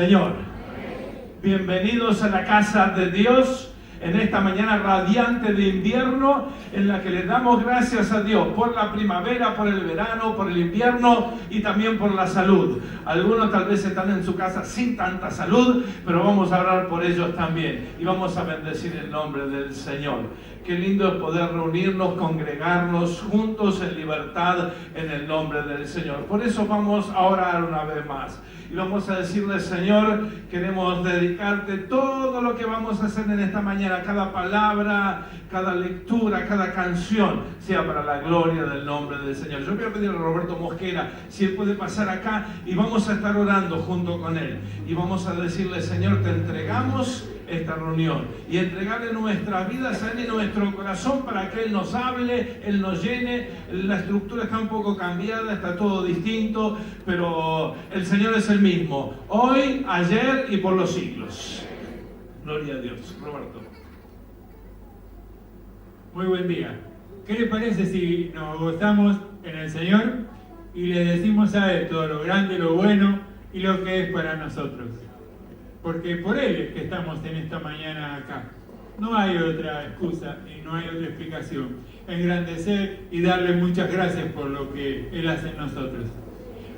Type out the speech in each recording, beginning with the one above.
Señor. Bienvenidos a la casa de Dios en esta mañana radiante de invierno en la que le damos gracias a Dios por la primavera, por el verano, por el invierno y también por la salud. Algunos tal vez están en su casa sin tanta salud, pero vamos a orar por ellos también y vamos a bendecir el nombre del Señor. Qué lindo es poder reunirnos, congregarnos juntos en libertad en el nombre del Señor. Por eso vamos a orar una vez más. Y vamos a decirle, Señor, queremos dedicarte todo lo que vamos a hacer en esta mañana, cada palabra, cada lectura, cada canción, sea para la gloria del nombre del Señor. Yo voy a pedir a Roberto Mosquera si él puede pasar acá y vamos a estar orando junto con él. Y vamos a decirle, Señor, te entregamos esta reunión y entregarle nuestras vidas a Él y nuestro corazón para que Él nos hable, Él nos llene. La estructura está un poco cambiada, está todo distinto, pero el Señor es el mismo, hoy, ayer y por los siglos. Gloria a Dios. Roberto. Muy buen día. ¿Qué le parece si nos gozamos en el Señor y le decimos a Él todo lo grande, lo bueno y lo que es para nosotros? Porque por Él es que estamos en esta mañana acá. No hay otra excusa y no hay otra explicación. Engrandecer y darle muchas gracias por lo que Él hace en nosotros.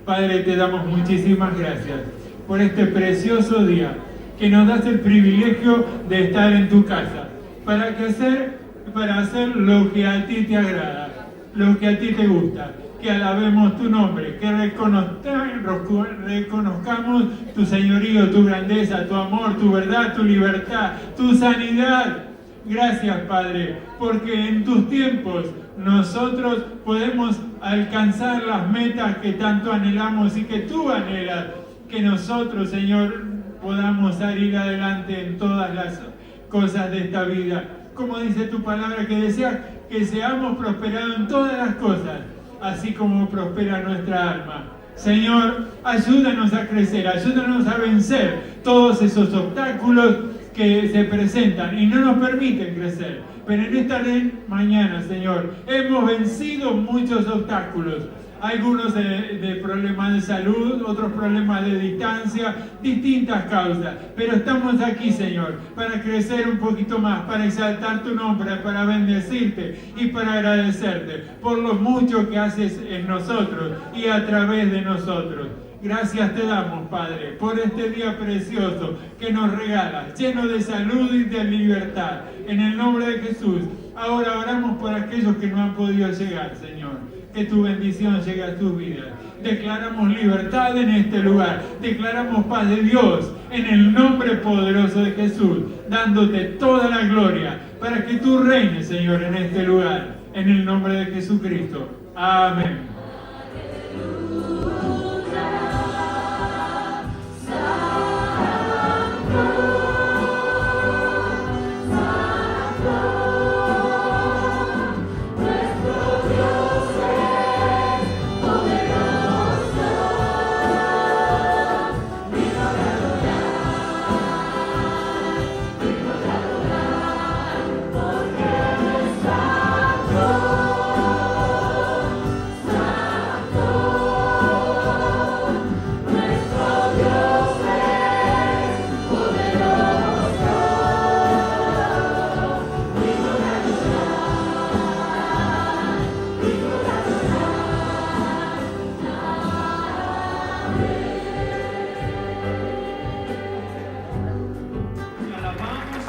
Padre, te damos muchísimas gracias por este precioso día que nos das el privilegio de estar en tu casa para hacer lo que a ti te agrada, lo que a ti te gusta. Que alabemos tu nombre, que reconozcamos tu señorío, tu grandeza, tu amor, tu verdad, tu libertad, tu sanidad. Gracias, Padre, porque en tus tiempos nosotros podemos alcanzar las metas que tanto anhelamos y que tú anhelas. Que nosotros, Señor, podamos salir adelante en todas las cosas de esta vida. Como dice tu palabra, que deseas que seamos prosperados en todas las cosas, así como prospera nuestra alma. Señor, ayúdanos a crecer, ayúdanos a vencer todos esos obstáculos que se presentan y no nos permiten crecer. Pero en esta mañana, Señor, hemos vencido muchos obstáculos. Algunos de problemas de salud, otros problemas de distancia, distintas causas. Pero estamos aquí, Señor, para crecer un poquito más, para exaltar tu nombre, para bendecirte y para agradecerte por lo mucho que haces en nosotros y a través de nosotros. Gracias te damos, Padre, por este día precioso que nos regalas, lleno de salud y de libertad. En el nombre de Jesús, ahora oramos por aquellos que no han podido llegar, Señor. Que tu bendición llegue a tus vidas. Declaramos libertad en este lugar. Declaramos paz de Dios en el nombre poderoso de Jesús, dándote toda la gloria para que tú reines, Señor, en este lugar. En el nombre de Jesucristo. Amén.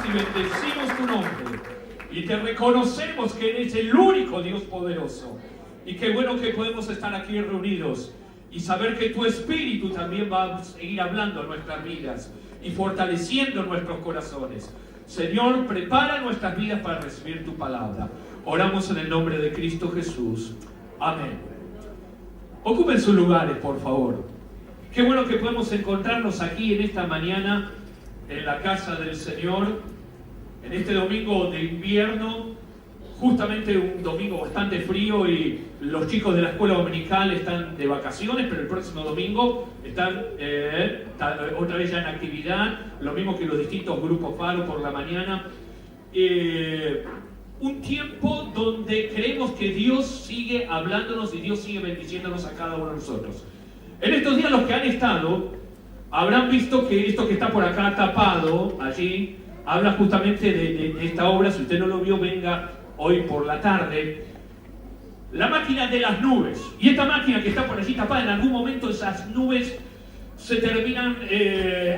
Bendecimos tu nombre y te reconocemos que eres el único Dios poderoso. Y qué bueno que podemos estar aquí reunidos y saber que tu Espíritu también va a seguir hablando en nuestras vidas y fortaleciendo nuestros corazones. Señor, prepara nuestras vidas para recibir tu palabra. Oramos en el nombre de Cristo Jesús. Amén. Ocupen sus lugares, por favor. Qué bueno que podemos encontrarnos aquí en esta mañana en la casa del Señor. En este domingo de invierno, justamente un domingo bastante frío y los chicos de la escuela dominical están de vacaciones, pero el próximo domingo están otra vez ya en actividad, lo mismo que los distintos grupos Faro por la mañana. Un tiempo donde creemos que Dios sigue hablándonos y Dios sigue bendiciéndonos a cada uno de nosotros. En estos días los que han estado habrán visto que esto que está por acá tapado, allí, habla justamente de esta obra. Si usted no lo vio, venga hoy por la tarde. La máquina de las nubes. Y esta máquina que está por allí tapada, en algún momento esas nubes se terminan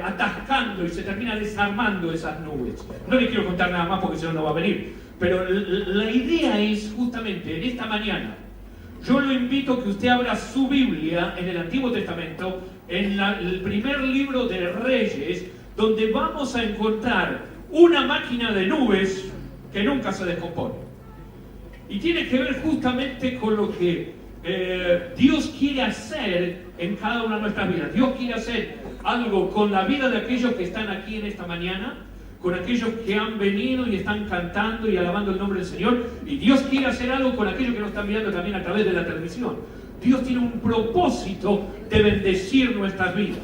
atascando y se termina desarmando esas nubes. No les quiero contar nada más porque si no, no va a venir. Pero la idea es justamente en esta mañana, yo lo invito a que usted abra su Biblia en el Antiguo Testamento, en el primer libro de Reyes, donde vamos a encontrar una máquina de nubes que nunca se descompone. Y tiene que ver justamente con lo que Dios quiere hacer en cada una de nuestras vidas. Dios quiere hacer algo con la vida de aquellos que están aquí en esta mañana, con aquellos que han venido y están cantando y alabando el nombre del Señor. Y Dios quiere hacer algo con aquellos que nos están mirando también a través de la televisión. Dios tiene un propósito de bendecir nuestras vidas.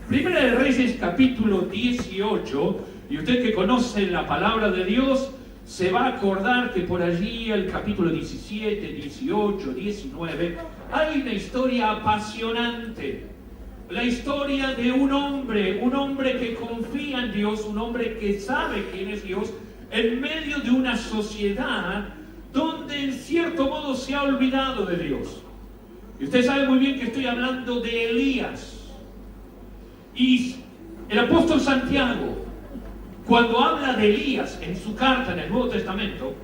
Primera de Reyes, capítulo 18, y usted que conoce la palabra de Dios, se va a acordar que por allí, el capítulo 17, 18, 19, hay una historia apasionante. La historia de un hombre que confía en Dios, un hombre que sabe quién es Dios, en medio de una sociedad donde en cierto modo se ha olvidado de Dios. Y usted sabe muy bien que estoy hablando de Elías. Y el apóstol Santiago, cuando habla de Elías en su carta en el Nuevo Testamento,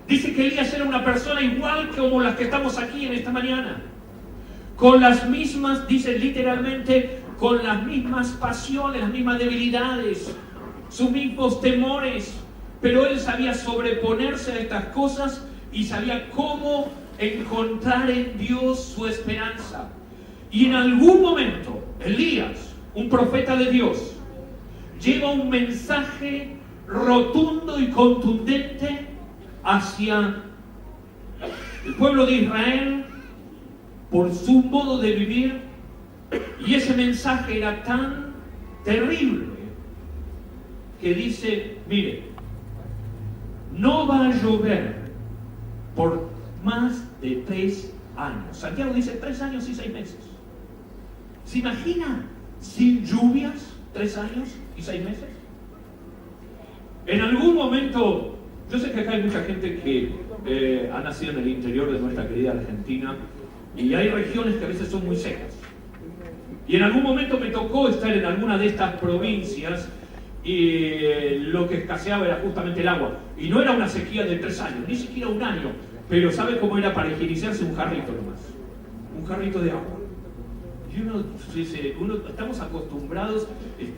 dice que Elías era una persona igual como las que estamos aquí en esta mañana. Con las mismas, dice literalmente, con las mismas pasiones, las mismas debilidades, sus mismos temores. Pero él sabía sobreponerse a estas cosas y sabía cómo encontrar en Dios su esperanza. Y en algún momento, Elías, un profeta de Dios, lleva un mensaje rotundo y contundente hacia el pueblo de Israel por su modo de vivir, y ese mensaje era tan terrible que dice: mire, no va a llover por más de 3 años. Santiago dice 3 años y 6 meses. ¿Se imagina sin lluvias 3 años y 6 meses? En algún momento, yo sé que acá hay mucha gente que ha nacido en el interior de nuestra querida Argentina, y hay regiones que a veces son muy secas. Y en algún momento me tocó estar en alguna de estas provincias y lo que escaseaba era justamente el agua. Y no era una sequía de 3 años, ni siquiera 1 año. Pero ¿sabe cómo era para higienizarse? Un jarrito nomás. Un jarrito de agua. Y uno estamos acostumbrados,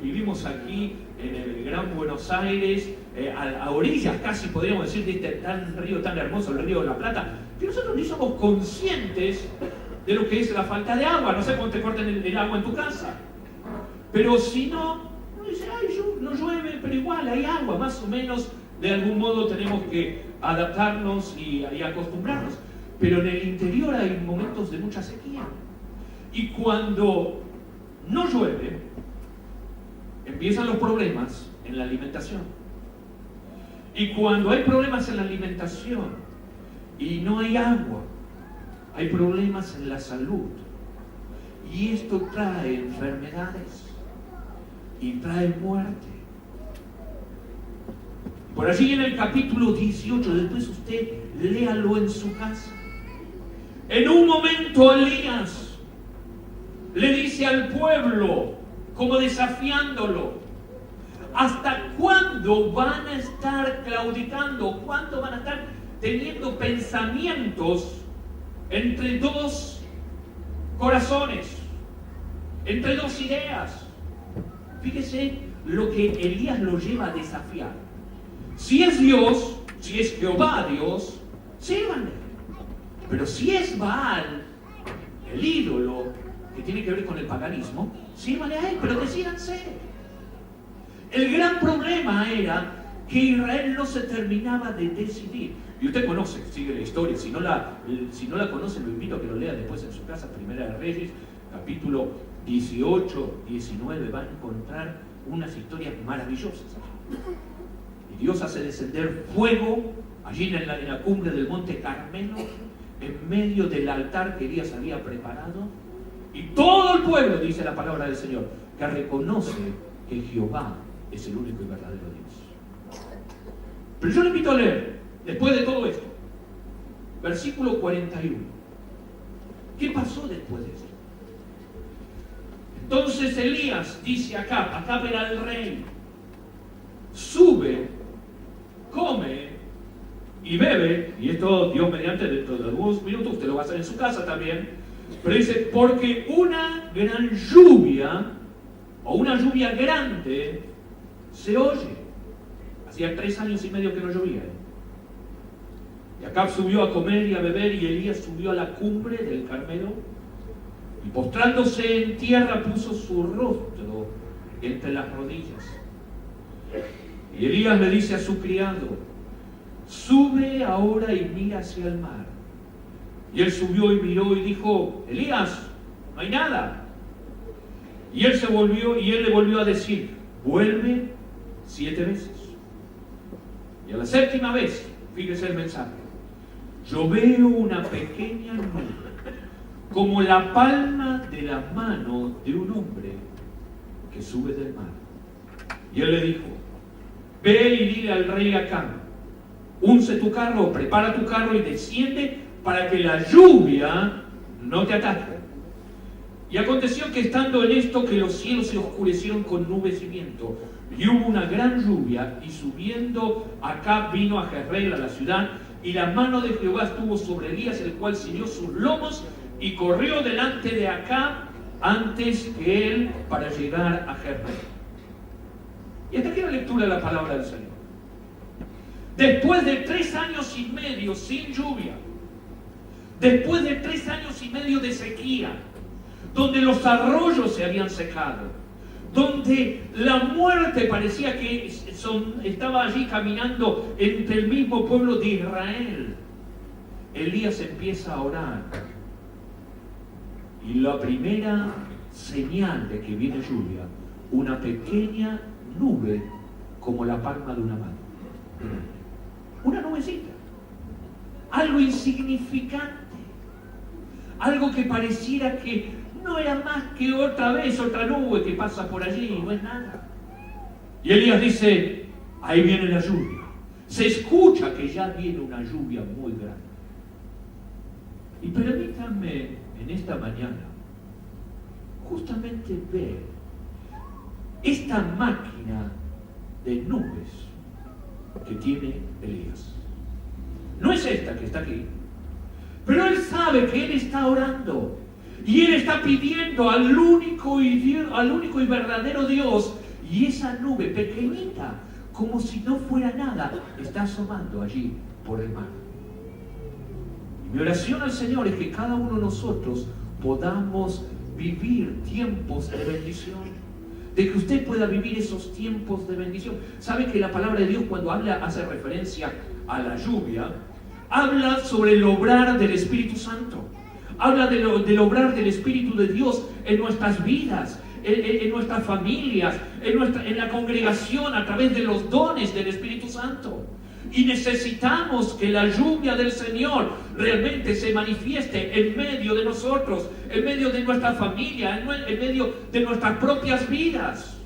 vivimos aquí en el Gran Buenos Aires, a orillas casi podríamos decir de este río tan hermoso, el río de la Plata, que nosotros ni somos conscientes de lo que es la falta de agua. No sé cómo te cortan el agua en tu casa, pero si no, uno dice: ay, no llueve, pero igual hay agua. Más o menos, de algún modo tenemos que adaptarnos y acostumbrarnos. Pero en el interior hay momentos de mucha sequía. Y cuando no llueve, empiezan los problemas en la alimentación. Y cuando hay problemas en la alimentación y no hay agua, hay problemas en la salud. Y esto trae enfermedades y trae muerte. Por allí en el capítulo 18, después usted léalo en su casa. En un momento Elías le dice al pueblo, como desafiándolo: ¿hasta cuándo van a estar claudicando? ¿Cuándo van a estar teniendo pensamientos entre 2 corazones, entre 2 ideas? Fíjese lo que Elías lo lleva a desafiar. Si es Dios, si es Jehová Dios, sírvanle. Pero si es Baal, el ídolo que tiene que ver con el paganismo, sírvanle a él, pero decídanse. El gran problema era que Israel no se terminaba de decidir. Y usted conoce, sigue la historia, si no la conoce, lo invito a que lo lea después en su casa. Primera de Reyes, capítulo 18, 19, va a encontrar unas historias maravillosas. Y Dios hace descender fuego allí en la cumbre del monte Carmelo, en medio del altar que Elías había preparado. Y todo el pueblo, dice la palabra del Señor, que reconoce que Jehová es el único y verdadero Dios. Pero yo le invito a leer, después de todo esto, versículo 41. ¿Qué pasó después de esto? Entonces Elías dice acá era el rey, sube, come y bebe, y esto Dios mediante dentro de algunos minutos usted lo va a hacer en su casa también, pero dice, porque una gran lluvia, o una lluvia grande, se oye. Hacía 3 años y medio que no llovía. Y Acab subió a comer y a beber, y Elías subió a la cumbre del Carmelo, y postrándose en tierra puso su rostro entre las rodillas. Y Elías le dice a su criado, sube ahora y mira hacia el mar. Y él subió y miró y dijo, Elías, no hay nada. Y él le volvió a decir, vuelve 7 veces. Y a la 7ª vez, fíjese el mensaje, yo veo una pequeña nube, como la palma de la mano de un hombre que sube del mar. Y él le dijo, ve y dile al rey Acab, unce tu carro, prepara tu carro y desciende para que la lluvia no te ataque. Y aconteció que estando en esto, que los cielos se oscurecieron con nubes y viento, y hubo una gran lluvia, y subiendo Acab vino a Jezreel, a la ciudad, y la mano de Jehová estuvo sobre Elías, el cual ciñó sus lomos y corrió delante de Acab antes que él para llegar a Jezreel. Y hasta aquí la lectura de la palabra del Señor. Después de 3 años y medio sin lluvia, después de 3 años y medio de sequía, donde los arroyos se habían secado, donde la muerte parecía que estaba allí caminando entre el mismo pueblo de Israel, Elías empieza a orar. Y la primera señal de que viene lluvia, una pequeña nube como la palma de una mano. Una nubecita. Algo insignificante. Algo que pareciera que no era más que otra nube que pasa por allí, no es nada. Y Elías dice, ahí viene la lluvia. Se escucha que ya viene una lluvia muy grande. Y permítanme en esta mañana justamente ver esta máquina de nubes que tiene Elías. No es esta que está aquí, pero él sabe que él está orando y él está pidiendo al único y verdadero Dios, y esa nube pequeñita, como si no fuera nada, está asomando allí por el mar. Y mi oración al Señor es que cada uno de nosotros podamos vivir tiempos de bendición, de que usted pueda vivir esos tiempos de bendición. ¿Sabe que la palabra de Dios, cuando hace referencia a la lluvia, habla sobre el obrar del Espíritu Santo? Habla del obrar del Espíritu de Dios en nuestras vidas, en nuestras familias, en la congregación, a través de los dones del Espíritu Santo. Y necesitamos que la lluvia del Señor realmente se manifieste en medio de nosotros, en medio de nuestra familia, en medio de nuestras propias vidas.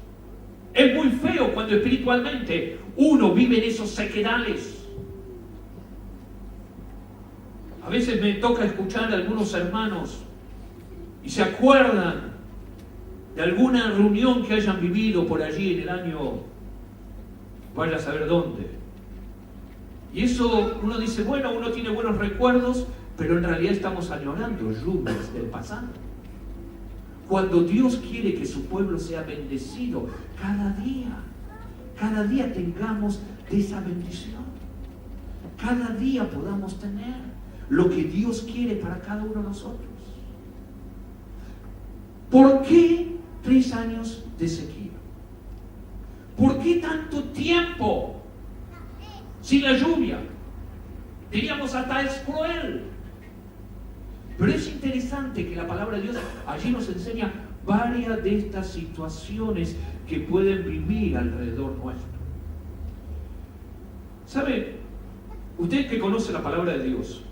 Es muy feo cuando espiritualmente uno vive en esos sequedales. A veces me toca escuchar a algunos hermanos y se acuerdan de alguna reunión que hayan vivido por allí en el año, vaya a saber dónde. Y eso uno dice, bueno, uno tiene buenos recuerdos, pero en realidad estamos añorando lluvias del pasado. Cuando Dios quiere que su pueblo sea bendecido, cada día tengamos de esa bendición. Cada día podamos tener lo que Dios quiere para cada uno de nosotros. ¿Por qué 3 años de sequía? ¿Por qué tanto tiempo sin la lluvia? Diríamos hasta es cruel. Pero es interesante que la palabra de Dios allí nos enseña varias de estas situaciones que pueden vivir alrededor nuestro. ¿Sabe? Usted que conoce la palabra de Dios,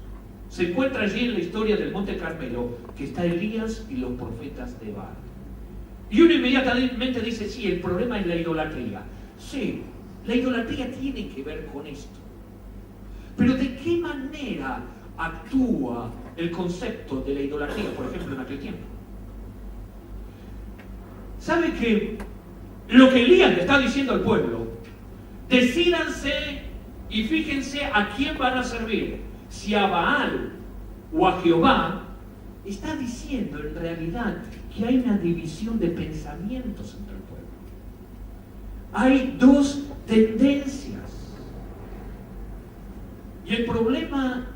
se encuentra allí en la historia del Monte Carmelo que está Elías y los profetas de Baal. Y uno inmediatamente dice, sí, el problema es la idolatría. Sí, la idolatría tiene que ver con esto. Pero ¿de qué manera actúa el concepto de la idolatría, por ejemplo, en aquel tiempo? ¿Sabe que lo que Elías le está diciendo al pueblo? Decídanse y fíjense a quién van a servir, si a Baal o a Jehová. Está diciendo en realidad que hay una división de pensamientos entre el pueblo. Hay dos tendencias. Y el problema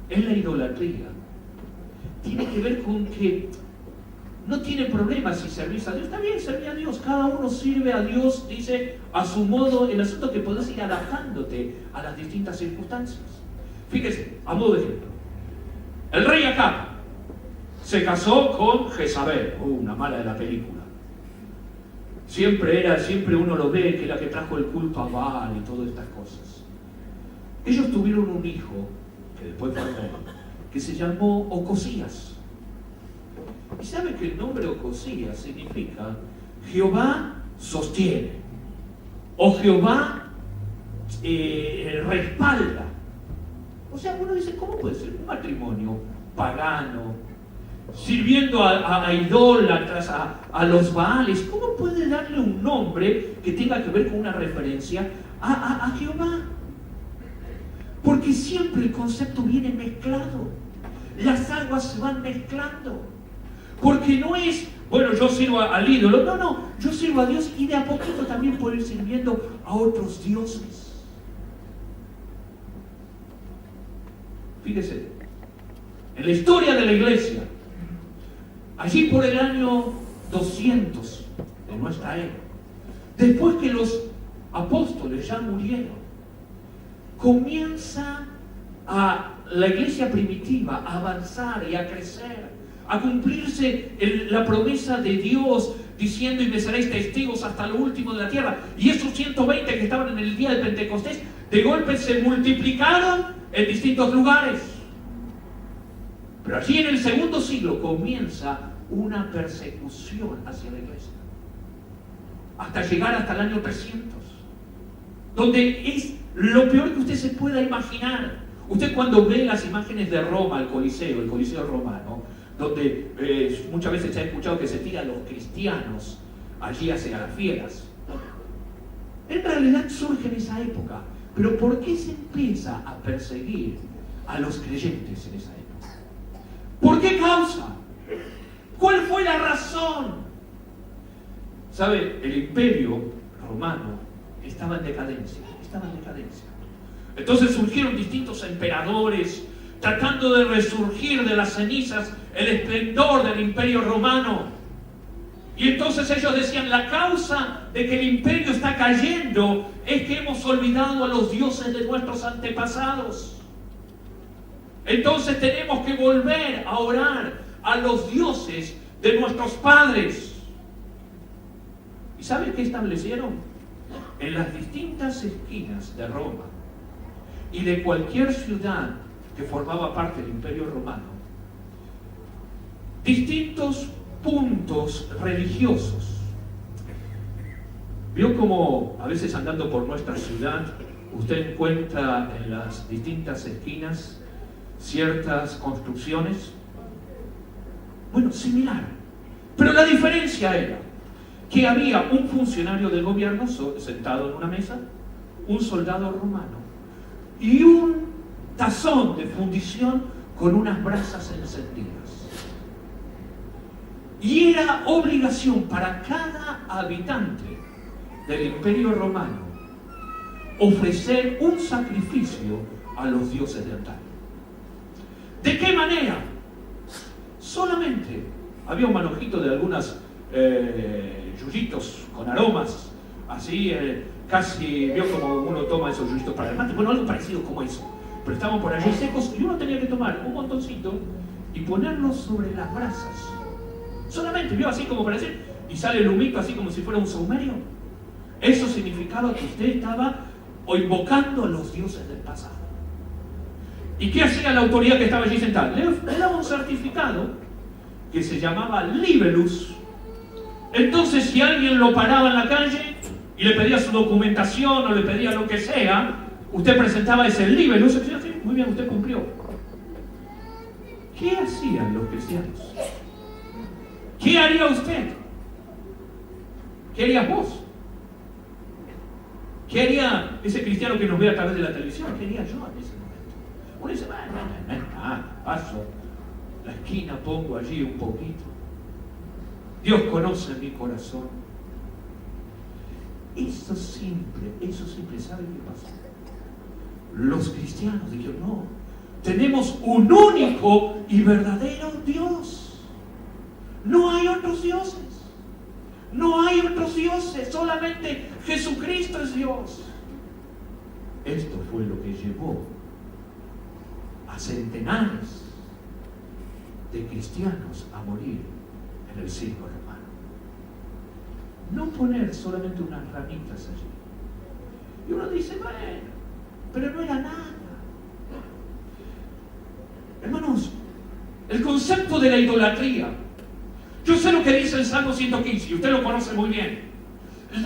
es la idolatría. Tiene que ver con que no tiene problema si servís a Dios. Está bien servir a Dios. Cada uno sirve a Dios, dice, a su modo. El asunto es que podés ir adaptándote a las distintas circunstancias. Fíjese, a modo de ejemplo. El rey Acab se casó con Jezabel, una mala de la película. Siempre uno lo ve, que es la que trajo el culto a Baal y todas estas cosas. Ellos tuvieron un hijo, que después fue rey, que se llamó Ocosías. ¿Y sabe que el nombre Ocosías significa Jehová sostiene? O Jehová respalda. O sea, uno dice, ¿cómo puede ser un matrimonio pagano, sirviendo a idólatras, a los Baales? ¿Cómo puede darle un nombre que tenga que ver con una referencia a Jehová? Porque siempre el concepto viene mezclado. Las aguas se van mezclando. Porque no es, bueno, yo sirvo al ídolo. No, yo sirvo a Dios y de a poquito también puedo ir sirviendo a otros dioses. Fíjese, en la historia de la iglesia, allí por el año 200 de nuestra era, después que los apóstoles ya murieron, comienza la iglesia primitiva a avanzar y a crecer, a cumplirse la promesa de Dios diciendo: y me seréis testigos hasta lo último de la tierra. Y esos 120 que estaban en el día de Pentecostés, de golpe se multiplicaron en distintos lugares. Pero allí en el segundo siglo comienza una persecución hacia la iglesia, hasta llegar hasta el año 300, donde es lo peor que usted se pueda imaginar. Usted cuando ve las imágenes de Roma, el Coliseo romano, donde muchas veces se ha escuchado que se tiran los cristianos allí hacia las fieras, en realidad surge en esa época. Pero ¿por qué se empieza a perseguir a los creyentes en esa época? ¿Por qué causa? ¿Cuál fue la razón? ¿Sabe? El imperio romano estaba en decadencia. Entonces surgieron distintos emperadores tratando de resurgir de las cenizas el esplendor del imperio romano. Y entonces ellos decían: la causa de que el imperio está cayendo es que hemos olvidado a los dioses de nuestros antepasados. Entonces tenemos que volver a orar a los dioses de nuestros padres. ¿Y saben qué establecieron? En las distintas esquinas de Roma y de cualquier ciudad que formaba parte del imperio romano, distintos puntos religiosos. ¿Vio cómo a veces andando por nuestra ciudad usted encuentra en las distintas esquinas ciertas construcciones? Bueno, similar. Pero la diferencia era que había un funcionario del gobierno sentado en una mesa, un soldado romano y un tazón de fundición con unas brasas encendidas. Y era obligación para cada habitante del imperio romano ofrecer un sacrificio a los dioses de antaño. ¿De qué manera? Solamente había un manojito de algunas yuyitos con aromas, así casi, vio como uno toma esos yuyitos para el mate, bueno, algo parecido como eso, pero estaban por allí secos y uno tenía que tomar un montoncito y ponerlos sobre las brasas. Solamente, vio, así como para decir, y sale el humito así como si fuera un saumerio. Eso significaba que usted estaba invocando a los dioses del pasado. ¿Y qué hacía la autoridad que estaba allí sentada? Le daba un certificado que se llamaba libellus, Entonces, si alguien lo paraba en la calle y le pedía su documentación o le pedía lo que sea, usted presentaba ese libro y no se decía, sí, muy bien, usted cumplió. ¿Qué hacían los cristianos? ¿Qué haría usted? ¿Qué harías vos? ¿Qué haría ese cristiano que nos ve a través de la televisión? ¿Qué haría yo en ese momento? Uno dice, paso, la esquina pongo allí un poquito. Dios conoce mi corazón. Eso simple, ¿sabe qué pasó? Los cristianos dijeron, no, tenemos un único y verdadero Dios. No hay otros dioses. No hay otros dioses, solamente Jesucristo es Dios. Esto fue lo que llevó a centenares de cristianos a morir en el circo romano. No poner solamente unas ramitas allí. Y uno dice, bueno, pero no era nada. Hermanos, el concepto de la idolatría. Yo sé lo que dice el Salmo 115, y usted lo conoce muy bien.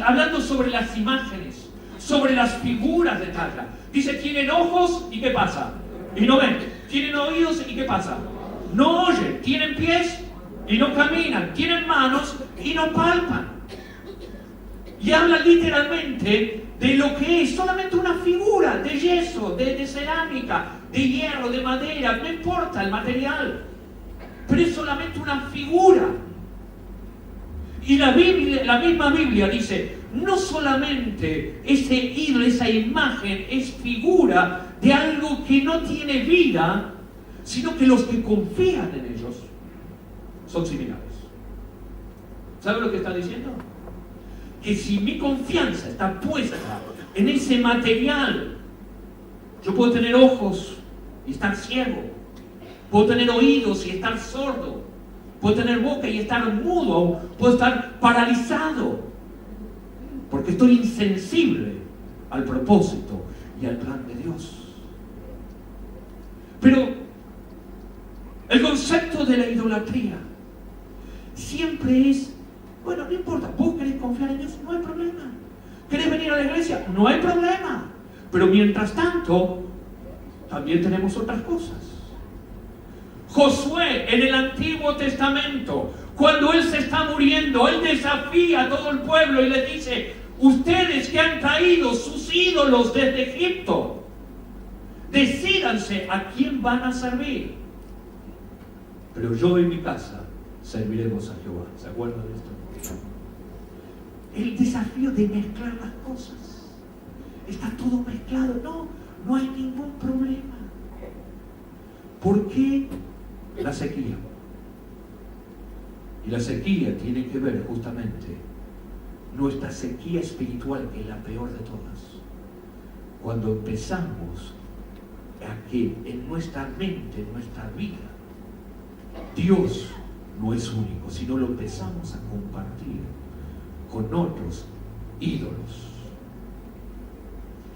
Hablando sobre las imágenes, sobre las figuras de talla. Dice, tienen ojos, ¿y qué pasa? Y no ven. Tienen oídos, ¿y qué pasa? No oyen. Tienen pies, y no caminan. Tienen manos, y no palpan. Y habla literalmente de lo que es solamente una figura de yeso, de cerámica, de hierro, de madera, no importa el material. Pero es solamente una figura. Y la misma Biblia dice, no solamente ese ídolo, esa imagen es figura de algo que no tiene vida, sino que los que confían en ellos son similares. ¿Sabe lo que está diciendo? Que si mi confianza está puesta en ese material, yo puedo tener ojos y estar ciego, puedo tener oídos y estar sordo, puedo tener boca y estar mudo, puedo estar paralizado, porque estoy insensible al propósito y al plan de Dios. Pero el concepto de la idolatría siempre es, bueno, no importa, vos querés confiar en Dios, no hay problema. ¿Querés venir a la iglesia? No hay problema. Pero mientras tanto, también tenemos otras cosas. Josué en el Antiguo Testamento, cuando él se está muriendo, él desafía a todo el pueblo y le dice, ustedes que han traído sus ídolos desde Egipto, decídanse a quién van a servir. Pero yo y mi casa serviremos a Jehová. ¿Se acuerdan de esto? El desafío de mezclar las cosas. Está todo mezclado. No hay ningún problema. ¿Por qué la sequía? Y la sequía tiene que ver justamente nuestra sequía espiritual, que es la peor de todas. Cuando empezamos a que en nuestra mente, en nuestra vida, Dios no es único, sino lo empezamos a compartir con otros ídolos.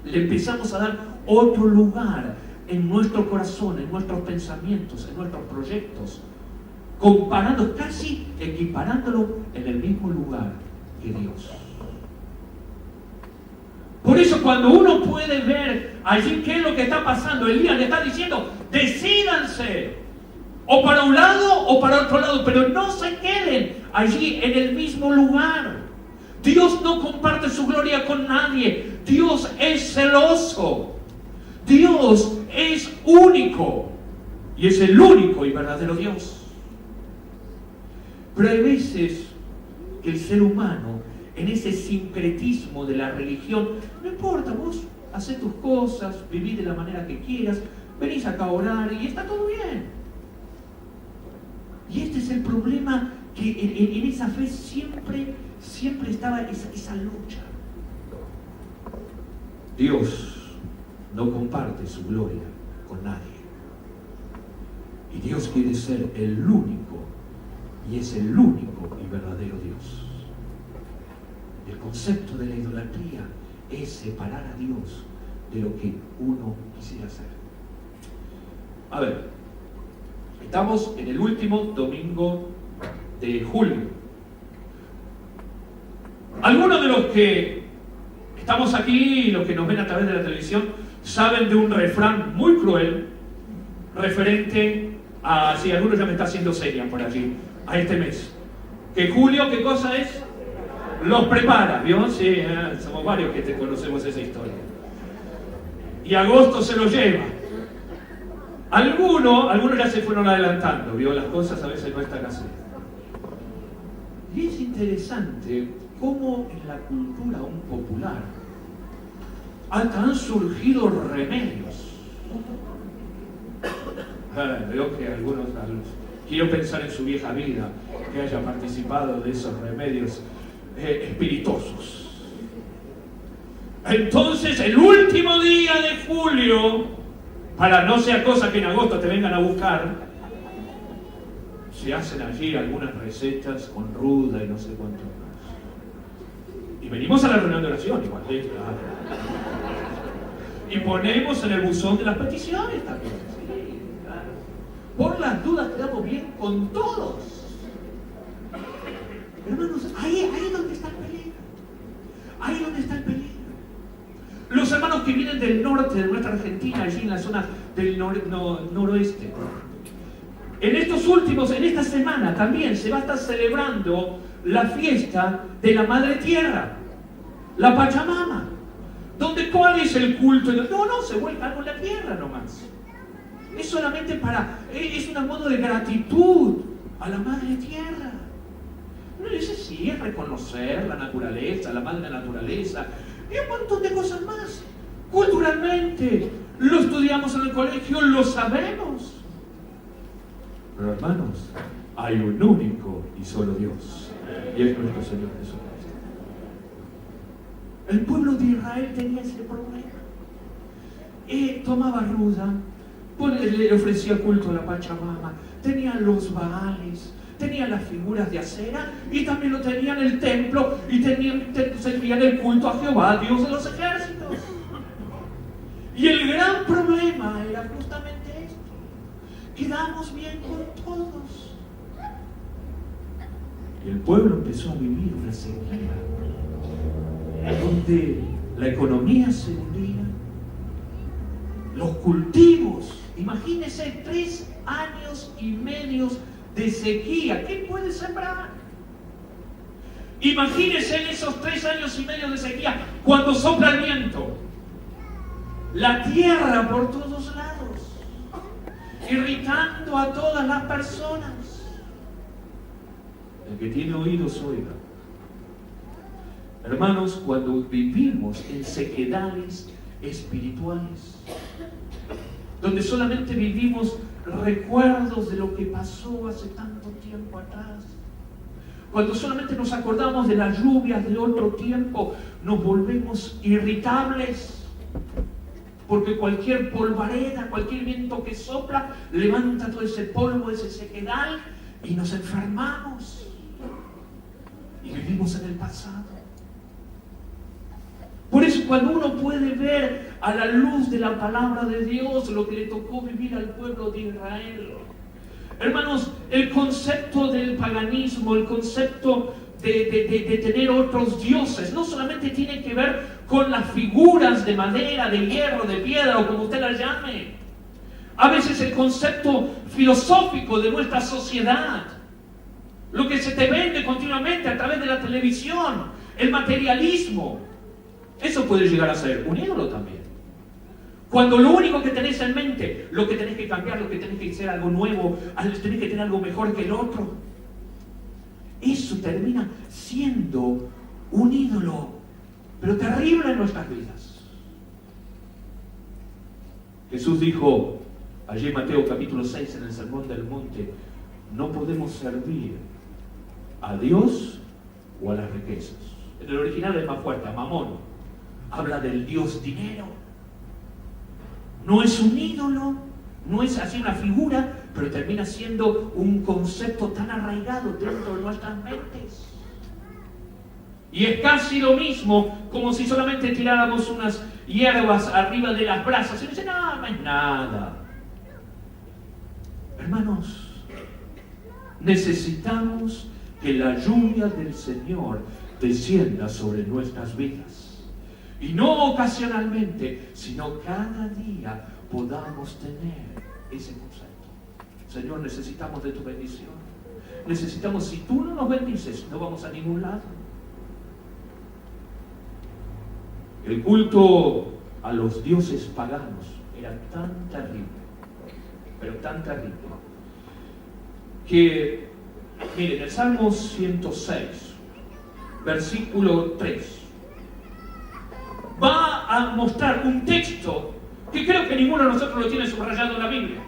Le empezamos a dar otro lugar en nuestro corazón, en nuestros pensamientos, en nuestros proyectos, comparando, casi equiparándolo en el mismo lugar que Dios. Por eso cuando uno puede ver allí qué es lo que está pasando, Elías le está diciendo, decídanse, o para un lado o para otro lado, pero no se queden allí en el mismo lugar. Dios no comparte su gloria con nadie. Dios es celoso. Dios es único. Y es el único y verdadero Dios. Pero hay veces que el ser humano, en ese sincretismo de la religión, no importa, vos hacés tus cosas, vivís de la manera que quieras, venís acá a orar y está todo bien. Y este es el problema, que en esa fe siempre estaba esa lucha. Dios no comparte su gloria con nadie. Y Dios quiere ser el único, y es el único y verdadero Dios. El concepto de la idolatría es separar a Dios de lo que uno quisiera hacer. A ver, estamos en el último domingo de julio. Algunos de los que estamos aquí y los que nos ven a través de la televisión saben de un refrán muy cruel referente a, si alguno ya me está haciendo señas por allí, a este mes. Que julio, ¿qué cosa es? Los prepara, ¿vio? Sí, somos varios que te conocemos esa historia. Y agosto se lo lleva. Algunos ya se fueron adelantando, ¿vio? Las cosas a veces no están así. Y es interesante cómo en la cultura aún popular han surgido remedios. Veo que algunos, quiero pensar en su vieja vida, que haya participado de esos remedios espirituosos. Entonces, el último día de julio, para no sea cosa que en agosto te vengan a buscar, se hacen allí algunas recetas con ruda y no sé cuánto más. Y venimos a la reunión de oración igual, claro. Y ponemos en el buzón de las peticiones también. Sí, claro. Por las dudas quedamos bien con todos. Hermanos, ahí es donde está el peligro. Ahí es donde está el peligro. Los hermanos que vienen del norte de nuestra Argentina, allí en la zona del noroeste, en esta semana también se va a estar celebrando la fiesta de la Madre Tierra, la Pachamama. ¿Dónde cuál es el culto? No, se vuelca con la tierra nomás. Es solamente es un modo de gratitud a la Madre Tierra. Uno dice, sí, es reconocer la naturaleza, la madre naturaleza, y un montón de cosas más. Culturalmente, lo estudiamos en el colegio, lo sabemos. Pero hermanos, hay un único y solo Dios, y es nuestro Señor Jesucristo. El pueblo de Israel tenía ese problema. Tomaba ruda, le ofrecía culto a la Pachamama, tenía los Baales, tenía las figuras de acera y también lo tenían en el templo y servían el culto a Jehová, Dios de los ejércitos. Y el gran problema era justamente esto: quedamos bien con todos. Y el pueblo empezó a vivir una sequía, donde la economía se hundía, los cultivos, imagínense 3 años y medio de sequía. ¿Qué puede sembrar? Imagínense en esos 3 años y medio de sequía, cuando sopla el viento, la tierra por todos lados, irritando a todas las personas. El que tiene oídos oiga. Hermanos, cuando vivimos en sequedades espirituales, donde solamente vivimos recuerdos de lo que pasó hace tanto tiempo atrás, cuando solamente nos acordamos de las lluvias de otro tiempo, nos volvemos irritables, porque cualquier polvareda, cualquier viento que sopla, levanta todo ese polvo, ese sequedal, y nos enfermamos, y vivimos en el pasado. Por eso, cuando uno puede ver a la luz de la palabra de Dios lo que le tocó vivir al pueblo de Israel, hermanos, el concepto del paganismo, el concepto de tener otros dioses, no solamente tiene que ver con las figuras de madera, de hierro, de piedra o como usted las llame. A veces el concepto filosófico de nuestra sociedad, lo que se te vende continuamente a través de la televisión, el materialismo, eso puede llegar a ser un ídolo también. Cuando lo único que tenés en mente, lo que tenés que cambiar, lo que tenés que hacer algo nuevo, tenés que tener algo mejor que el otro, eso termina siendo un ídolo, pero terrible en nuestras vidas. Jesús dijo allí en Mateo capítulo 6 en el Sermón del Monte: no podemos servir a Dios o a las riquezas. En el original es más fuerte, a Mamón. Habla del Dios dinero. No es un ídolo, no es así una figura, pero termina siendo un concepto tan arraigado dentro de nuestras mentes. Y es casi lo mismo como si solamente tiráramos unas hierbas arriba de las brasas y dicen, no es nada. Hermanos, necesitamos que la lluvia del Señor descienda sobre nuestras vidas. Y no ocasionalmente, sino cada día podamos tener ese concepto. Señor, necesitamos de tu bendición. Necesitamos, si tú no nos bendices, no vamos a ningún lado. El culto a los dioses paganos era tan terrible, pero tan terrible, que, miren, el Salmo 106, versículo 3, va a mostrar un texto que creo que ninguno de nosotros lo tiene subrayado en la Biblia,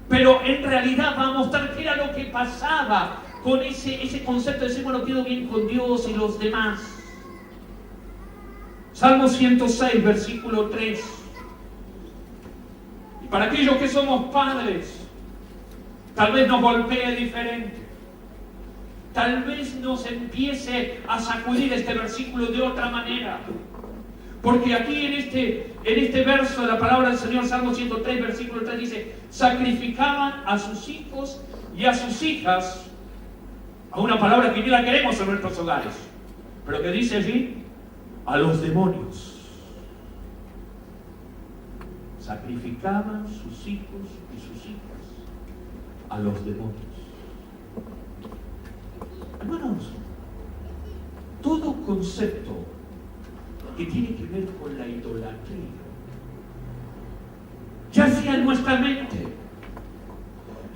pero en realidad va a mostrar qué era lo que pasaba con ese concepto de decir, bueno, quedo bien con Dios y los demás. Salmo 106, versículo 3. Y para aquellos que somos padres, tal vez nos golpee diferente. Tal vez nos empiece a sacudir este versículo de otra manera. Porque aquí en este verso de la palabra del Señor, Salmo 103, versículo 3, dice: sacrificaban a sus hijos y a sus hijas, a una palabra que ni la queremos en nuestros hogares, pero que dice allí, a los demonios. Sacrificaban sus hijos y sus hijas a los demonios. Hermanos, todo concepto que tiene que ver con la idolatría, ya sea en nuestra mente,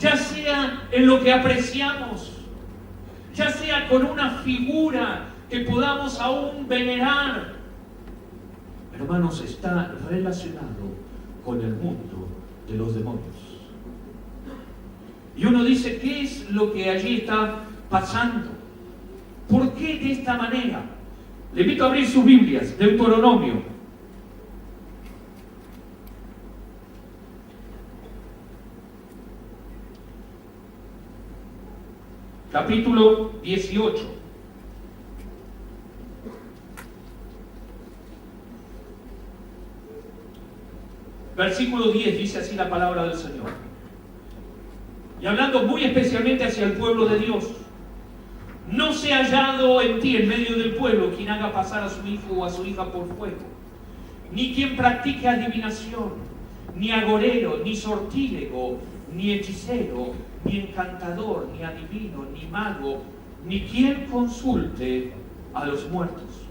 ya sea en lo que apreciamos, ya sea con una figura que podamos aún venerar, hermanos, está relacionado con el mundo de los demonios. Y uno dice, ¿qué es lo que allí está pasando? ¿Por qué de esta manera? Le invito a abrir sus Biblias, Deuteronomio. Capítulo 18. Versículo 10 dice así la palabra del Señor. Y hablando muy especialmente hacia el pueblo de Dios: no se ha hallado en ti, en medio del pueblo, quien haga pasar a su hijo o a su hija por fuego, ni quien practique adivinación, ni agorero, ni sortílego, ni hechicero, ni encantador, ni adivino, ni mago, ni quien consulte a los muertos.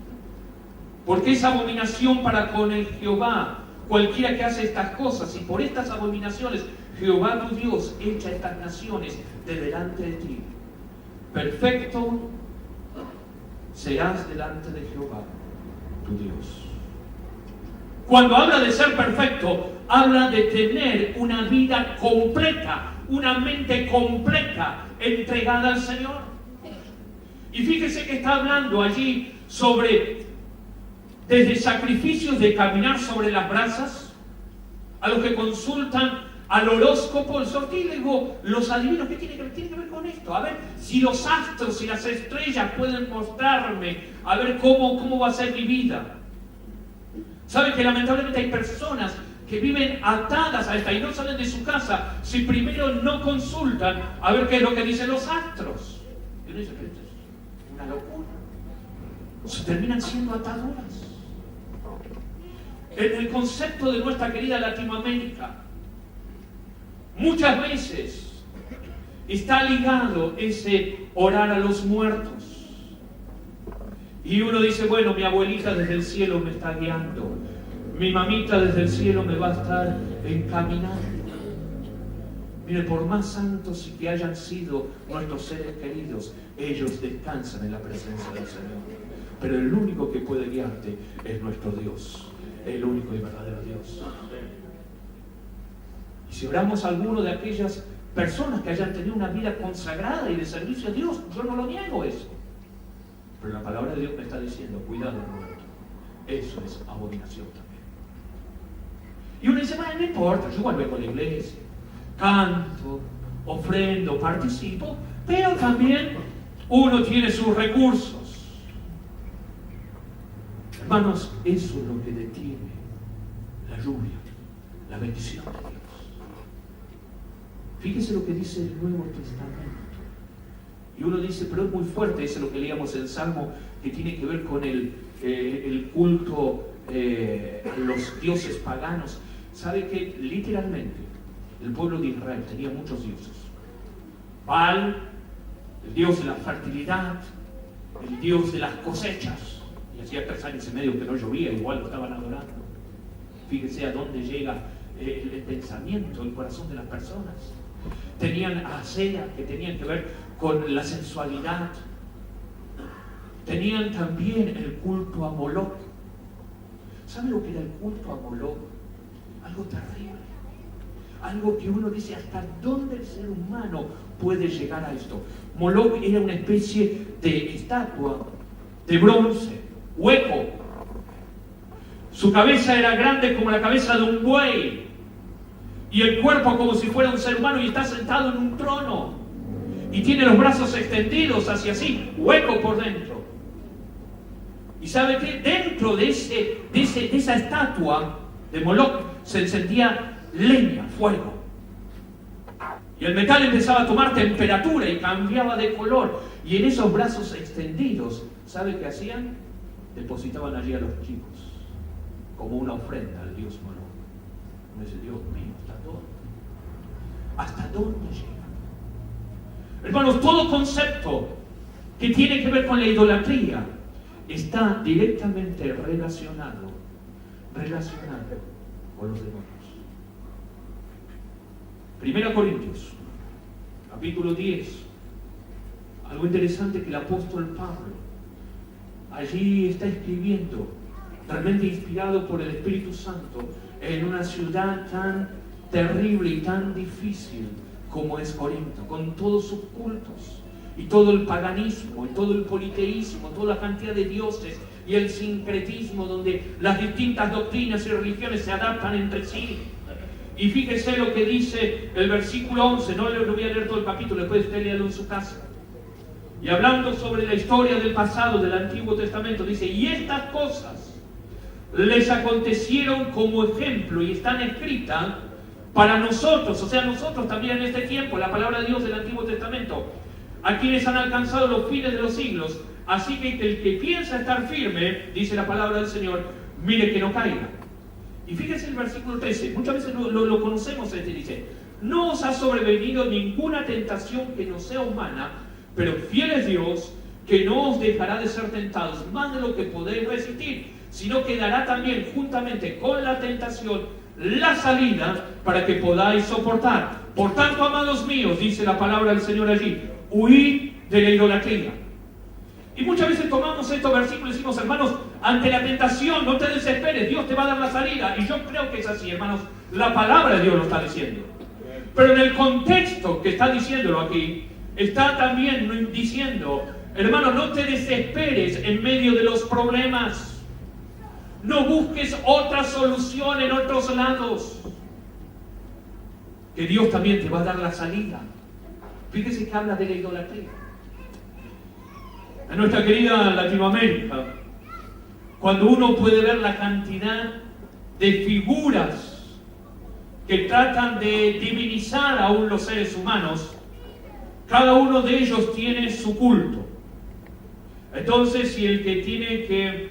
Porque es abominación para con el Jehová cualquiera que hace estas cosas, y por estas abominaciones Jehová tu Dios echa estas naciones de delante de ti. Perfecto serás delante de Jehová tu Dios. Cuando habla de ser perfecto, habla de tener una vida completa, una mente completa, entregada al Señor. Y fíjese que está hablando allí sobre, desde sacrificios de caminar sobre las brasas, a los que consultan al horóscopo, el sortílego, los adivinos. ¿Qué tiene que ver con esto? A ver si los astros y las estrellas pueden mostrarme, a ver cómo va a ser mi vida. ¿Sabe que lamentablemente hay personas que viven atadas a esta y no salen de su casa si primero no consultan a ver qué es lo que dicen los astros? Y uno dice que esto es una locura. Se terminan siendo ataduras. En el concepto de nuestra querida Latinoamérica, muchas veces está ligado ese orar a los muertos. Y uno dice, bueno, mi abuelita desde el cielo me está guiando, mi mamita desde el cielo me va a estar encaminando. Mire, por más santos y que hayan sido nuestros seres queridos, ellos descansan en la presencia del Señor. Pero el único que puede guiarte es nuestro Dios, el único y verdadero Dios. Y si oramos a alguno de aquellas personas que hayan tenido una vida consagrada y de servicio a Dios, yo no lo niego eso. Pero la palabra de Dios me está diciendo, cuidado, muerto. Eso es abominación también. Y uno dice, no importa, yo igual vengo a la iglesia, canto, ofrendo, participo, pero también uno tiene sus recursos. Hermanos, eso es lo que detiene la lluvia, la bendición de Dios. Fíjese lo que dice el Nuevo Testamento. Y uno dice, pero es muy fuerte, eso es lo que leíamos en Salmo, que tiene que ver con el culto a los dioses paganos. ¿Sabe que literalmente el pueblo de Israel tenía muchos dioses? Baal, el dios de la fertilidad, el dios de las cosechas. Y hacía 3 años y medio que no llovía, igual lo estaban adorando. Fíjese a dónde llega el pensamiento, el corazón de las personas. Tenían a Asera, que tenían que ver con la sensualidad. Tenían también el culto a Moloch. ¿Sabe lo que era el culto a Moloch? Algo terrible. Algo que uno dice, ¿hasta dónde el ser humano puede llegar a esto? Moloch era una especie de estatua de bronce, hueco. Su cabeza era grande como la cabeza de un buey. Y el cuerpo como si fuera un ser humano, y está sentado en un trono. Y tiene los brazos extendidos hacia así, hueco por dentro. ¿Y sabe qué? Dentro de esa estatua de Moloch se encendía leña, fuego. Y el metal empezaba a tomar temperatura y cambiaba de color. Y en esos brazos extendidos, ¿sabe qué hacían? Depositaban allí a los chicos, como una ofrenda al dios Moloch. Uno dice, Dios mío, ¿hasta dónde? ¿Hasta dónde llega? Hermanos, todo concepto que tiene que ver con la idolatría está directamente relacionado con los demonios. 1 Corintios, capítulo 10. Algo interesante que el apóstol Pablo allí está escribiendo, realmente inspirado por el Espíritu Santo, en una ciudad tan terrible y tan difícil como es Corinto, con todos sus cultos y todo el paganismo y todo el politeísmo, toda la cantidad de dioses y el sincretismo, donde las distintas doctrinas y religiones se adaptan entre sí. Y fíjese lo que dice el versículo 11, no le voy a leer todo el capítulo, después usted léalo en su casa. Y hablando sobre la historia del pasado del Antiguo Testamento, dice, y estas cosas les acontecieron como ejemplo y están escritas para nosotros, o sea, nosotros también en este tiempo, la palabra de Dios del Antiguo Testamento, a quienes han alcanzado los fines de los siglos. Así que el que piensa estar firme, dice la palabra del Señor, mire que no caiga. Y fíjese el versículo 13, muchas veces lo conocemos, dice, no os ha sobrevenido ninguna tentación que no sea humana, pero fiel es Dios, que no os dejará de ser tentados más de lo que podéis resistir, sino que dará también juntamente con la tentación la salida para que podáis soportar. Por tanto, amados míos, dice la palabra del Señor allí, huid de la idolatría. Y muchas veces tomamos estos versículos y decimos, hermanos, ante la tentación no te desesperes, Dios te va a dar la salida. Y yo creo que es así, hermanos, la palabra de Dios lo está diciendo. Pero en el contexto que está diciéndolo aquí, está también diciendo, hermano, no te desesperes en medio de los problemas. No busques otra solución en otros lados. Que Dios también te va a dar la salida. Fíjese que habla de la idolatría. En nuestra querida Latinoamérica, cuando uno puede ver la cantidad de figuras que tratan de divinizar aún los seres humanos, cada uno de ellos tiene su culto. Entonces, si el que tiene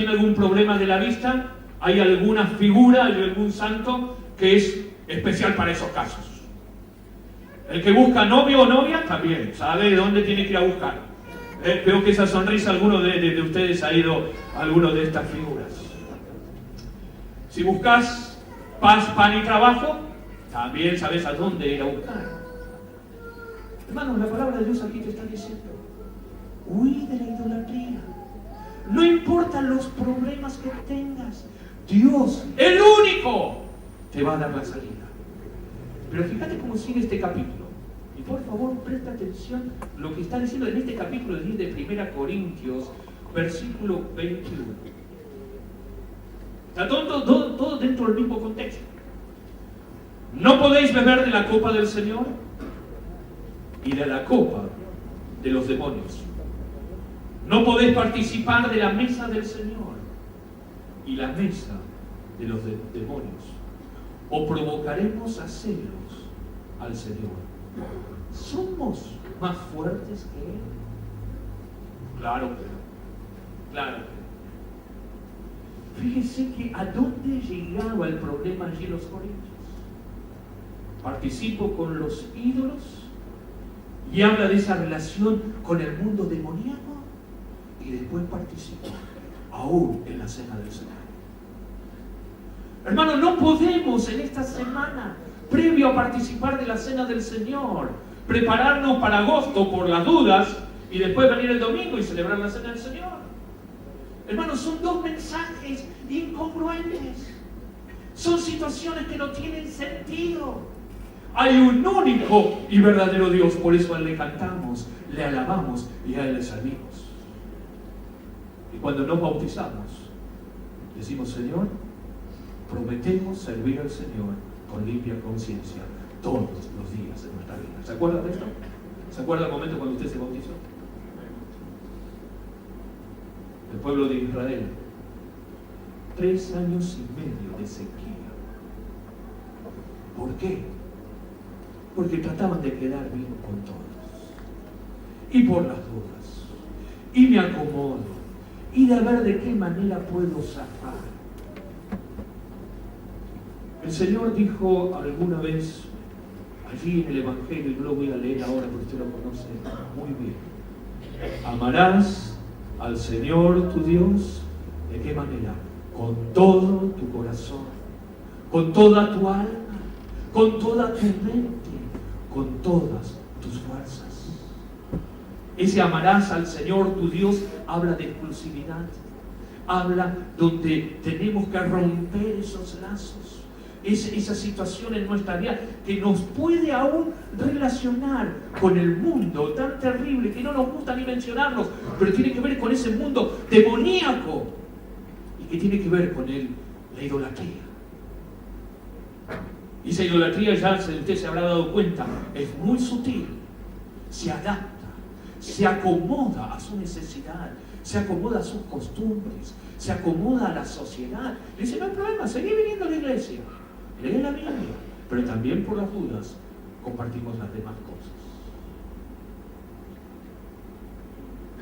algún problema de la vista, hay alguna figura, hay algún santo que es especial para esos casos. El que busca novio o novia, también sabe dónde tiene que ir a buscar. Veo que esa sonrisa, alguno de ustedes ha ido a alguna de estas figuras. Si buscas paz, pan y trabajo, también sabes a dónde ir a buscar. Hermanos, la palabra de Dios aquí te está diciendo, huí de la idolatría. No importan los problemas que tengas, Dios, el único, te va a dar la salida. Pero fíjate cómo sigue este capítulo. Y por favor, presta atención lo que está diciendo en este capítulo de 1 Corintios, versículo 21. Está todo dentro del mismo contexto. No podéis beber de la copa del Señor y de la copa de los demonios. No podéis participar de la mesa del Señor y la mesa de los demonios. O provocaremos a celos al Señor. ¿Somos más fuertes que Él? Claro que no. Claro que no. Fíjese que a dónde llegaba el problema allí en los Corintios. Participo con los ídolos y habla de esa relación con el mundo demoníaco y después participo aún en la cena del Señor. Hermano, no podemos en esta semana, previo a participar de la cena del Señor, prepararnos para agosto por las dudas y después venir el domingo y celebrar la cena del Señor. Hermano, son dos mensajes incongruentes. Son situaciones que no tienen sentido. Hay un único y verdadero Dios, por eso a Él le cantamos, le alabamos y a Él le servimos. Y cuando nos bautizamos, decimos: Señor, prometemos servir al Señor con limpia conciencia todos los días de nuestra vida. ¿Se acuerdan de esto? ¿Se acuerda el momento cuando usted se bautizó? El pueblo de Israel, 3 años y medio de sequía. ¿Por qué? Porque trataban de quedar bien con todos. Y por las dudas. Y me acomodo. Y de ver de qué manera puedo zafar. El Señor dijo alguna vez, allí en el Evangelio, y no lo voy a leer ahora porque usted lo conoce muy bien: amarás al Señor tu Dios, ¿de qué manera? Con todo tu corazón, con toda tu alma, con toda tu mente, con todas tus fuerzas. Ese amarás al Señor tu Dios habla de exclusividad, habla donde tenemos que romper esos lazos. Esa situación en nuestra vida que nos puede aún relacionar con el mundo tan terrible que no nos gusta ni mencionarlos, pero tiene que ver con ese mundo demoníaco y que tiene que ver con la idolatría. Y esa idolatría, ya usted se habrá dado cuenta, es muy sutil, se adapta, se acomoda a su necesidad, se acomoda a sus costumbres, se acomoda a la sociedad. Le dice: no hay problema, seguí viniendo a la iglesia. Lee la Biblia, pero también por las dudas compartimos las demás cosas.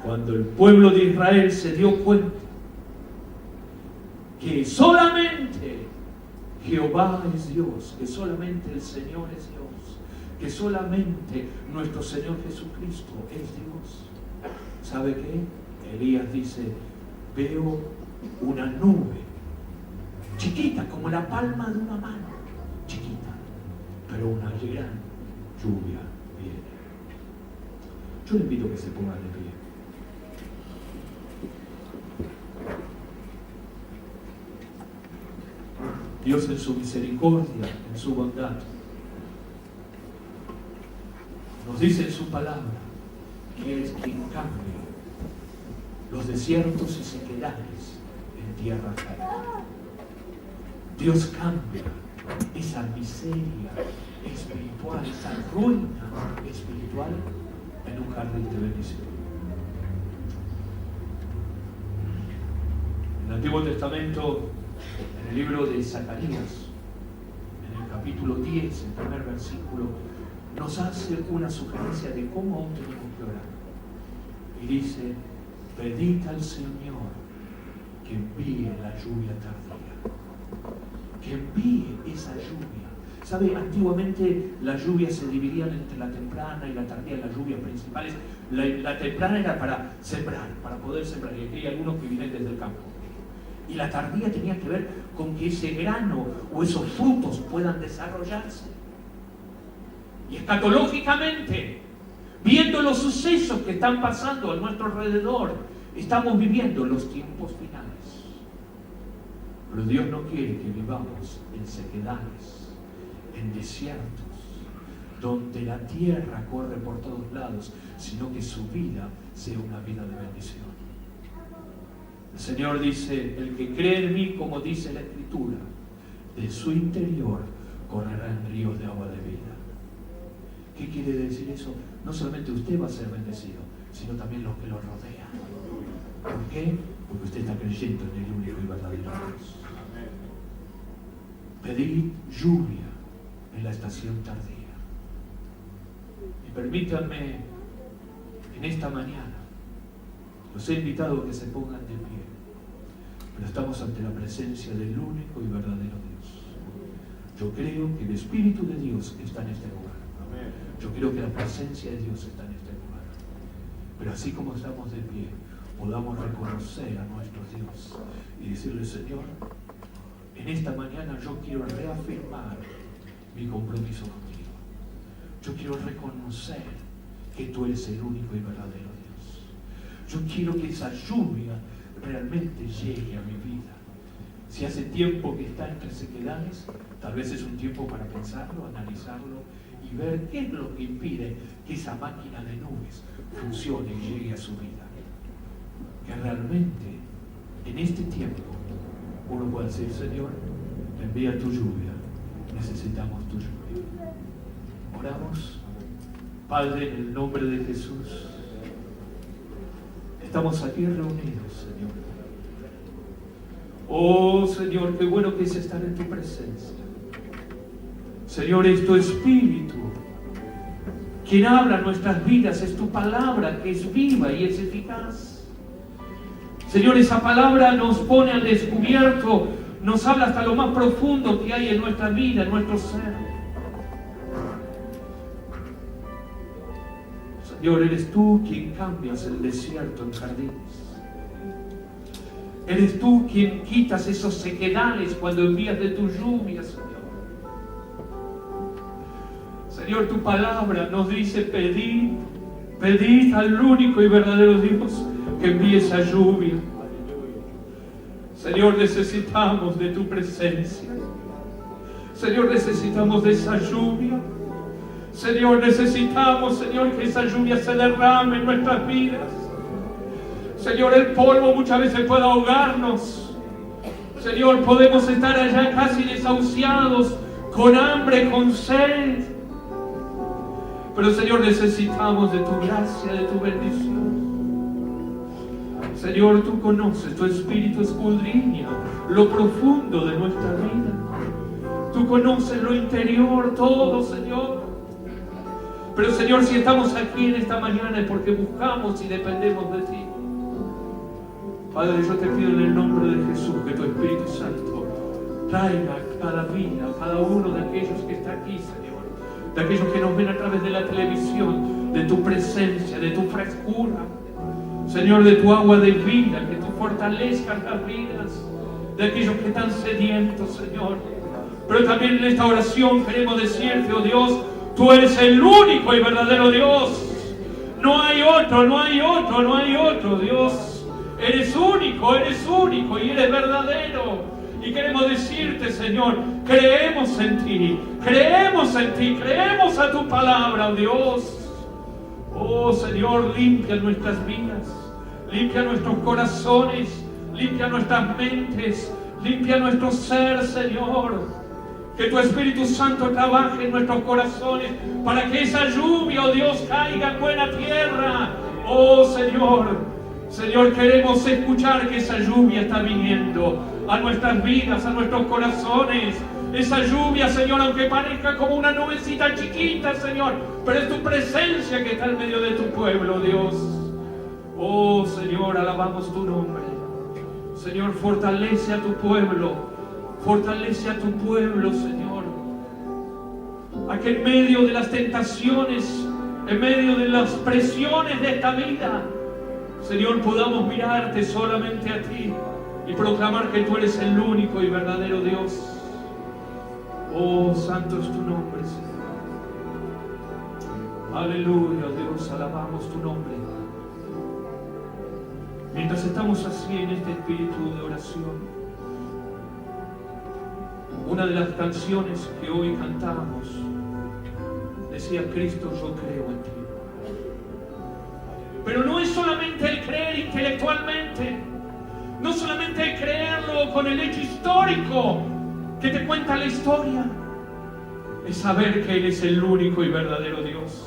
Cuando el pueblo de Israel se dio cuenta que solamente Jehová es Dios, que solamente el Señor es Dios, que solamente nuestro Señor Jesucristo es Dios, ¿sabe qué? Elías dice: veo una nube chiquita, como la palma de una mano, chiquita, pero una gran lluvia viene. Yo le invito a que se ponga de pie. Dios, en su misericordia, en su bondad, nos dice en su palabra que es quien cambia los desiertos y sequedades en tierra cálida. Dios cambia esa miseria espiritual, esa ruina espiritual en un jardín de bendición. En el Antiguo Testamento, en el libro de Zacarías, en el capítulo 10, el primer versículo, nos hace una sugerencia de cómo aún tenemos que orar. Y dice: pedid al Señor que envíe la lluvia tardía. Que envíe esa lluvia. ¿Sabe? Antiguamente las lluvias se dividían entre la temprana y la tardía, las lluvias principales. La temprana era para sembrar, para poder sembrar. Y aquí hay algunos que vienen desde el campo. Y la tardía tenía que ver con que ese grano o esos frutos puedan desarrollarse. Y escatológicamente, viendo los sucesos que están pasando a nuestro alrededor, estamos viviendo los tiempos finales. Pero Dios no quiere que vivamos en sequedades, en desiertos, donde la tierra corre por todos lados, sino que su vida sea una vida de bendición. El Señor dice: el que cree en mí, como dice la Escritura, de su interior correrán ríos de agua de vida. ¿Qué quiere decir eso? No solamente usted va a ser bendecido, sino también los que lo rodean. ¿Por qué? Porque usted está creyendo en el único y verdadero Dios. Pedid lluvia en la estación tardía. Y permítanme en esta mañana, los he invitado a que se pongan de pie, pero estamos ante la presencia del único y verdadero Dios. Yo creo que el Espíritu de Dios está en este lugar. Yo creo que la presencia de Dios está en este lugar. Pero así como estamos de pie, podamos reconocer a nuestro Dios y decirle: Señor, en esta mañana yo quiero reafirmar mi compromiso contigo. Yo quiero reconocer que tú eres el único y verdadero Dios. Yo quiero que esa lluvia realmente llegue a mi vida. Si hace tiempo que está entre sequedades, tal vez es un tiempo para pensarlo, analizarlo y ver qué es lo que impide que esa máquina de nubes funcione y llegue a su vida. Que realmente en este tiempo uno pueda decir: Señor, envía tu lluvia, necesitamos tu lluvia. Oramos. Padre, en el nombre de Jesús, estamos aquí reunidos, Señor. Oh Señor, qué bueno que es estar en tu presencia. Señor, es tu Espíritu quien habla en nuestras vidas, es tu palabra que es viva y es eficaz. Señor, esa palabra nos pone al descubierto, nos habla hasta lo más profundo que hay en nuestra vida, en nuestro ser. Señor, eres tú quien cambias el desierto en jardines. Eres tú quien quitas esos sequedales cuando envías de tu lluvia, Señor. Señor, tu palabra nos dice: pedid al único y verdadero Dios que envíe esa lluvia. Señor, necesitamos de tu presencia. Señor, necesitamos de esa lluvia. Señor, necesitamos, Señor, que esa lluvia se derrame en nuestras vidas. Señor, el polvo muchas veces puede ahogarnos. Señor, podemos estar allá casi desahuciados, con hambre, con sed. Pero, Señor, necesitamos de tu gracia, de tu bendición. Señor, tú conoces, tu Espíritu escudriña lo profundo de nuestra vida. Tú conoces lo interior, todo, Señor. Pero, Señor, si estamos aquí en esta mañana es porque buscamos y dependemos de ti. Padre, yo te pido en el nombre de Jesús que tu Espíritu Santo traiga a cada vida, a cada uno de aquellos que está aquí, Señor, de aquellos que nos ven a través de la televisión, de tu presencia, de tu frescura, Señor, de tu agua de vida, que tú fortalezcas las vidas de aquellos que están sedientos, Señor. Pero también en esta oración queremos decirte, oh Dios, tú eres el único y verdadero Dios. No hay otro, no hay otro, no hay otro, Dios. Eres único y eres verdadero. Y queremos decirte, Señor, creemos en ti, creemos a tu palabra, oh Dios. Oh Señor, limpia nuestras vidas, limpia nuestros corazones, limpia nuestras mentes, limpia nuestro ser, Señor. Que tu Espíritu Santo trabaje en nuestros corazones para que esa lluvia, oh Dios, caiga en buena tierra. Oh Señor, queremos escuchar que esa lluvia está viniendo a nuestras vidas, a nuestros corazones. Esa lluvia, Señor, aunque parezca como una nubecita chiquita, Señor, pero es tu presencia que está en medio de tu pueblo, Dios. Oh Señor, alabamos tu nombre. Señor, fortalece a tu pueblo. Fortalece a tu pueblo, Señor. A que en medio de las tentaciones, en medio de las presiones de esta vida, Señor, podamos mirarte solamente a ti y proclamar que tú eres el único y verdadero Dios. Oh, santo es tu nombre, Señor. Aleluya, Dios, alabamos tu nombre. Mientras estamos así en este espíritu de oración, una de las canciones que hoy cantamos decía: Cristo, yo creo en ti. Pero no es solamente el creer intelectualmente, no solamente el creerlo con el hecho histórico que te cuenta la historia, es saber que Él es el único y verdadero Dios.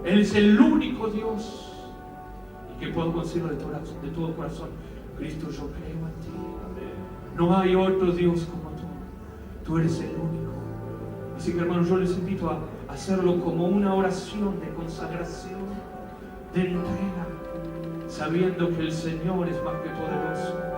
Él es el único Dios. Y que podemos decirlo de todo corazón: Cristo, yo creo en ti. No hay otro Dios como tú. Tú eres el único. Así que, hermanos, yo les invito a hacerlo como una oración de consagración, de entrega, sabiendo que el Señor es más que poderoso.